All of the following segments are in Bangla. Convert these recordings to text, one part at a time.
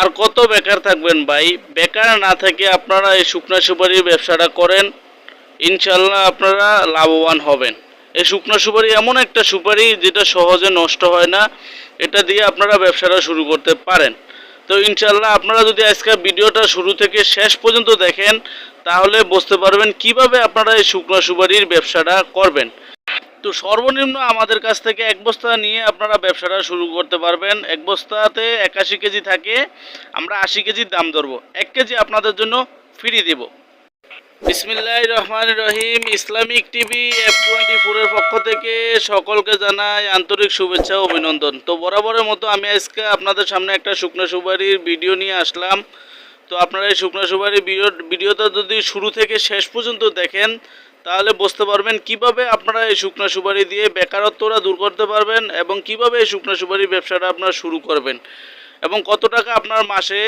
আর কত বেকার থাকবেন ভাই? বেকার না থেকে আপনারা এই শুকনা সুপারির ব্যবসাটা করেন, ইনশাল্লাহ আপনারা লাভবান হবেন। এই শুকনো সুপারি এমন একটা সুপারি যেটা সহজে নষ্ট হয় না, এটা দিয়ে আপনারা ব্যবসাটা শুরু করতে পারেন। তো ইনশাল্লাহ আপনারা যদি আজকে ভিডিওটা শুরু থেকে শেষ পর্যন্ত দেখেন, তাহলে বুঝতে পারবেন কিভাবে আপনারা এই শুকনো সুপারির ব্যবসাটা করবেন। তো সর্বনিম্ন আমাদের কাছ থেকে এক বস্তা নিয়ে আপনারা ব্যবসাটা শুরু করতে পারবেন। এক বস্তাতে 81 কেজি থাকে, আমরা 80 কেজির দাম ধরবো, 1 কেজি আপনাদের জন্য ফ্রি দেব। বিসমিল্লাহির রহমানির রহিম। ইসলামিক টিভি F24 এর পক্ষ থেকে সকলকে জানাই আন্তরিক শুভেচ্ছা ও অভিনন্দন। তো বরাবরের মতো আমি আজকে আপনাদের সামনে একটা শুকনো সুপারির ভিডিও নিয়ে আসলাম। তো আপনারা এই শুকনো সুপারির ভিডিওটা যদি শুরু থেকে শেষ পর্যন্ত দেখেন, তাহলে বুঝতে পারবেন কিভাবে আপনারা এই শুকনো সুপারি দিয়ে বেকারত্বটা দূর করতে পারবেন এবং কিভাবে এই শুকনো সুপারির ব্যবসাটা আপনারা শুরু করবেন এবং কত টাকা আপনার মাসে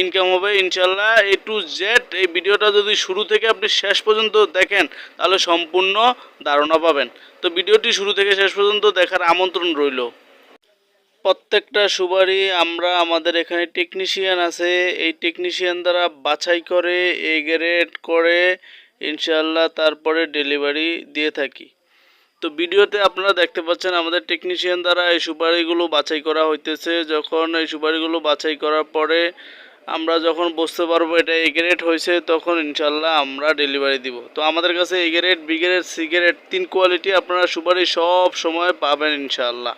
ইনকাম হবে। ইনশাল্লাহ A to Z এই ভিডিওটা যদি শুরু থেকে আপনি শেষ পর্যন্ত দেখেন, তাহলে সম্পূর্ণ ধারণা পাবেন। তো ভিডিওটি শুরু থেকে শেষ পর্যন্ত দেখার আমন্ত্রণ রইল। প্রত্যেকটা সুপারি আমরা আমাদের এখানে টেকনিশিয়ান আছে, এই টেকনিশিয়ান দ্বারা বাছাই করে এ গ্রেড করে ইনশাল্লাহ তারপরে ডেলিভারি দিয়ে থাকি। তো ভিডিওতে আপনারা দেখতে পাচ্ছেন আমাদের টেকনিশিয়ান দ্বারা এই সুপারিগুলো বাছাই করা হইতেছে। যখন এই সুপারিগুলো বাছাই করার পরে আমরা যখন বুঝতে পারবো এটা এ গ্রেড হয়েছে, তখন ইনশাল্লাহ আমরা ডেলিভারি দিব। তো আমাদের কাছে A grade, B grade, C grade 3 quality আপনারা সুপারি সব সময় পাবেন ইনশাল্লাহ।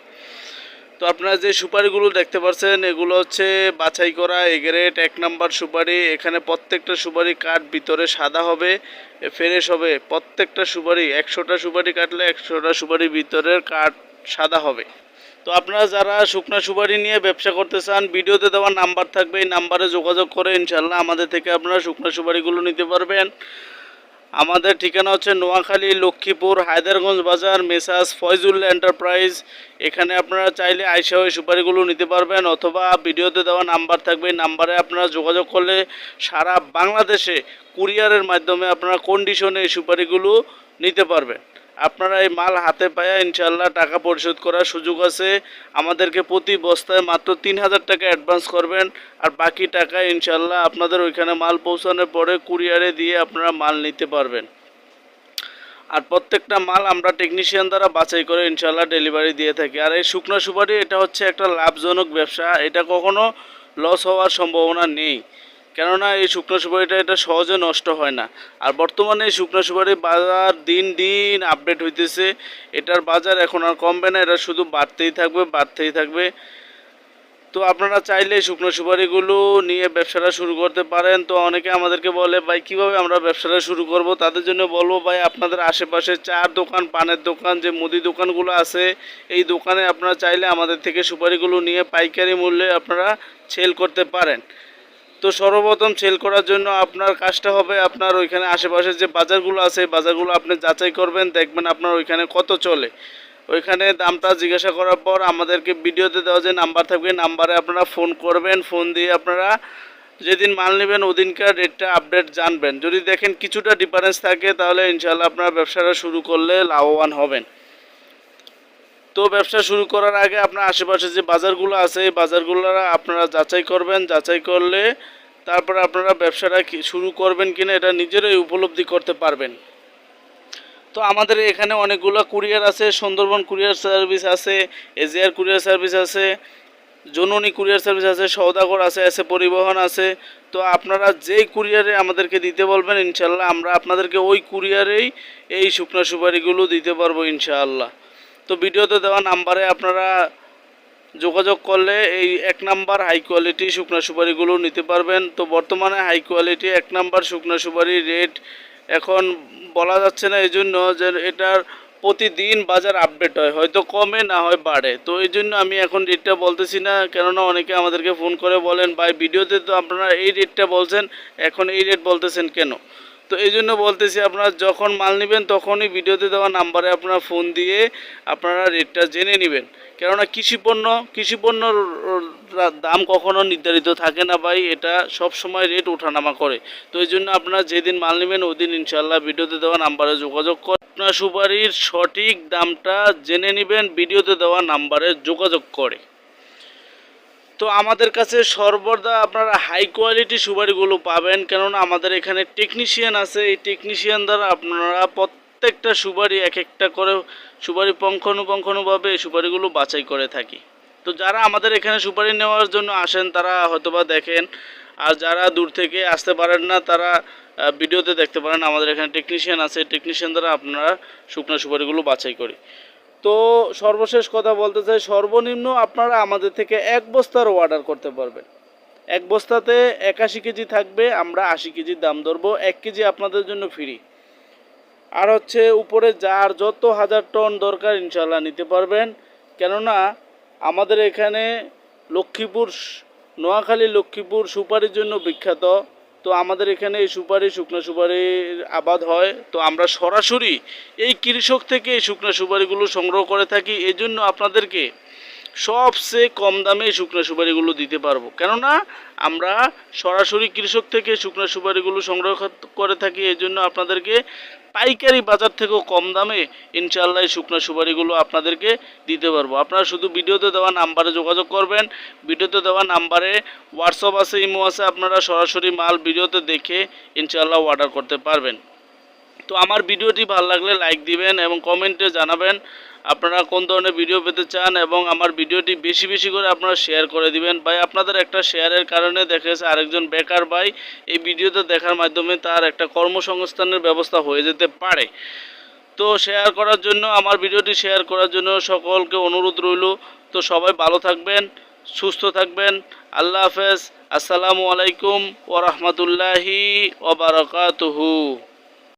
তো আপনারা যে সুপারিগুলো দেখতে পাচ্ছেন এগুলো হচ্ছে বাছাই করা এ গ্রেড 1 নাম্বার সুপারি। এখানে প্রত্যেকটা সুপারি কাঠ ভিতরে সাদা হবে, ফ্রেশ হবে। প্রত্যেকটা সুপারি 100টা সুপারি কাটলে 100টা সুপারি ভিতরের কাঠ সাদা হবে। তো আপনারা যারা শুকনো সুপারি নিয়ে ব্যবসা করতে চান, ভিডিওতে দেওয়া নাম্বার থাকবে, এই নাম্বারে যোগাযোগ করে ইনশাল্লাহ আমাদের থেকে আপনারা শুকনো সুপারিগুলো নিতে পারবেন। আমাদের ঠিকানা হচ্ছে নোয়াখালী, লক্ষ্মীপুর, হায়দারগঞ্জ বাজার, মেসাজ ফয়জুল এন্টারপ্রাইজ। এখানে আপনারা চাইলে আইসা ওই সুপারিগুলো নিতে পারবেন, অথবা ভিডিওতে দেওয়া নাম্বার থাকবে, এই নাম্বারে আপনারা যোগাযোগ করলে সারা বাংলাদেশে কুরিয়ারের মাধ্যমে আপনারা কন্ডিশনে এই সুপারিগুলো নিতে পারবেন। আপনারা এই মাল হাতে পায়া ইনশাল্লাহ টাকা পরিশোধ করার সুযোগ আছে। আমাদেরকে প্রতি বস্তায় মাত্র 3000 টাকা অ্যাডভান্স করবেন, আর বাকি টাকা ইনশাল্লাহ আপনাদের ওইখানে মাল পৌঁছানোর পরে কুরিয়ারে দিয়ে আপনারা মাল নিতে পারবেন। আর প্রত্যেকটা মাল আমরা টেকনিশিয়ান দ্বারা বাছাই করে ইনশাল্লাহ ডেলিভারি দিয়ে থাকি। আর এই শুকনো সুপারি এটা হচ্ছে একটা লাভজনক ব্যবসা, এটা কখনো লস হওয়ার সম্ভাবনা নেই, কেননা এই শুকনো সুপারিটা এটা সহজে নষ্ট হয় না। আর বর্তমানে এই শুকনো সুপারির বাজার দিন দিন আপডেট হইতেছে, এটার বাজার এখন আর কমবে না, এটা শুধু বাড়তেই থাকবে, বাড়তেই থাকবে। তো আপনারা চাইলে শুকনো সুপারিগুলো নিয়ে ব্যবসাটা শুরু করতে পারেন। তো অনেকে আমাদেরকে বলে ভাই কীভাবে আমরা ব্যবসাটা শুরু করব, তাদের জন্য বলবো ভাই আপনাদের আশেপাশে চার দোকান, পানের দোকান, যে মুদি দোকানগুলো আছে, এই দোকানে আপনারা চাইলে আমাদের থেকে সুপারিগুলো নিয়ে পাইকারি মূল্যে আপনারা সেল করতে পারেন। তো সর্বপ্রথম সেল করার জন্য আপনার কাজটা হবে, আপনার ওইখানে আশেপাশে যে বাজারগুলো আছে বাজারগুলো আপনি যাচাই করবেন, দেখবেন আপনার ওইখানে কত চলে। ওইখানে দামটা জিজ্ঞাসা করার পর আমাদেরকে ভিডিওতে দেওয়া যে নাম্বার থাকবে, নাম্বারে আপনারা ফোন করবেন। ফোন দিয়ে আপনারা যেদিন মাল নেবেন ওদিনকার রেটটা আপডেট জানবেন। যদি দেখেন কিছুটা ডিফারেন্স থাকে, তাহলে ইনশাল্লাহ আপনারা ব্যবসাটা শুরু করলে লাভবান হবেন। তো ব্যবসা শুরু করার আগে আপনার আশেপাশে যে বাজারগুলো আছে এই বাজারগুলো আপনারা যাচাই করবেন। যাচাই করলে তারপরে আপনারা ব্যবসাটা শুরু করবেন কিনা এটা নিজেরাই উপলব্ধি করতে পারবেন। তো আমাদের এখানে অনেকগুলো কুরিয়ার আছে, সুন্দরবন কুরিয়ার সার্ভিস আছে, এজিআর কুরিয়ার সার্ভিস আছে, জননী কুরিয়ার সার্ভিস আছে, সওদাগর আছে, এসে পরিবহন আছে। তো আপনারা যেই কুরিয়ারে আমাদেরকে দিতে বলবেন ইনশাল্লাহ আমরা আপনাদেরকে ওই কুরিয়ারেই এই শুকনো সুপারিগুলো দিতে পারবো ইনশাআল্লাহ। তো ভিডিওতে দেওয়া নাম্বারে আপনারা যোগাযোগ করলে এই 1 নাম্বার হাই কোয়ালিটি শুকনো সুপারিগুলো নিতে পারবেন। তো বর্তমানে হাই কোয়ালিটি 1 নাম্বার শুকনো সুপারির রেট এখন বলা যাচ্ছে না, এই জন্য যে এটার প্রতিদিন বাজার আপডেট হয়, হয়তো কমে না হয় বাড়ে। তো এই জন্য আমি এখন রেটটা বলতেছি না, কেননা অনেকে আমাদেরকে ফোন করে বলেন ভাই ভিডিওতে তো আপনারা এই রেটটা বলছেন, এখন এই রেট বলতেছেন কেন। তো এই জন্য বলতেছি আপনারা যখন মাল নেবেন তখনই ভিডিওতে দেওয়া নাম্বারে আপনারা ফোন দিয়ে আপনারা রেটটা জেনে নেবেন। কেননা কৃষিপণ্যর দাম কখনো নির্ধারিত থাকে না ভাই, এটা সব সময় রেট ওঠানামা করে। তো এই জন্য আপনারা যেদিন মাল নেবেন ওই দিন ইনশাল্লাহ ভিডিওতে দেওয়া নাম্বারে যোগাযোগ করে আপনার সুপারির সঠিক দামটা জেনে নেবেন ভিডিওতে দেওয়া নাম্বারে যোগাযোগ করে। তো আমাদের কাছে সর্বদা আপনারা হাই কোয়ালিটি সুপারিগুলো পাবেন, কেননা আমাদের এখানে টেকনিশিয়ান আছে। এই টেকনিশিয়ান দ্বারা আপনারা প্রত্যেকটা সুপারি এক একটা করে সুপারি পঙ্খানুপঙ্খানুভাবে এই সুপারিগুলো বাছাই করে থাকি। তো যারা আমাদের এখানে সুপারি নেওয়ার জন্য আসেন তারা হয়তোবা দেখেন, আর যারা দূর থেকে আসতে পারেন না তারা ভিডিওতে দেখতে পারেন। আমাদের এখানে টেকনিশিয়ান আছে, টেকনিশিয়ান দ্বারা আপনারা শুকনো সুপারিগুলো বাছাই করি। তো সর্বশেষ কথা বলতে চাই, সর্বনিম্ন আপনারা আমাদের থেকে 1 বস্তার অর্ডার করতে পারবেন। 1 বস্তাতে 81 কেজি থাকবে, আমরা 80 কেজির দাম ধরবো। 1 কেজি আপনাদের জন্য ফ্রি। আর হচ্ছে উপরে যার যত হাজার টন দরকার ইনশাল্লাহ নিতে পারবেন, কেননা আমাদের এখানে লক্ষ্মীপুর, নোয়াখালী লক্ষ্মীপুর সুপারির জন্য বিখ্যাত। তো আমাদের এখানে এই সুপারি, শুকনো সুপারির আবাদ হয়। তো আমরা সরাসরি এই কৃষক থেকে এই শুকনো সুপারিগুলো সংগ্রহ করে থাকি। এই জন্য আপনাদেরকে সবচেয়ে কম দামে এই শুকনো সুপারিগুলো দিতে পারবো, কেননা আমরা সরাসরি কৃষক থেকে শুকনো সুপারিগুলো সংগ্রহ করে থাকি। এই জন্য আপনাদেরকে পাইকারি বাজার থেকেও কম দামে ইনশাআল্লাহ শুকনো সুপারিগুলো আপনাদেরকে দিতে পারবো। আপনারা শুধু ভিডিওতে দেওয়া নাম্বারে যোগাযোগ করবেন। ভিডিওতে দেওয়া নাম্বারে হোয়াটসঅ্যাপ আছে, ইমো আছে, আপনারা সরাসরি মাল ভিডিওতে দেখে ইনশাআল্লাহ অর্ডার করতে পারবেন। তো আমার ভিডিওটি ভালো লাগলে লাইক দিবেন এবং কমেন্টে জানাবেন আপনারা কোন ধরনের ভিডিও পেতে চান, এবং আমার ভিডিওটি বেশি বেশি করে আপনারা শেয়ার করে দিবেন। ভাই আপনাদের একটা শেয়ারের কারণে দেখা গেছে আরেকজন বেকার ভাই এই ভিডিওতে দেখার মাধ্যমে তার একটা কর্মসংস্থানের ব্যবস্থা হয়ে যেতে পারে। তো শেয়ার করার জন্য, আমার ভিডিওটি শেয়ার করার জন্য সকলকে অনুরোধ রইল। তো সবাই ভালো থাকবেন, সুস্থ থাকবেন। আল্লাহ হাফেজ। আসসালামু আলাইকুম ওয়া রাহমাতুল্লাহি ওয়া বারাকাতুহু।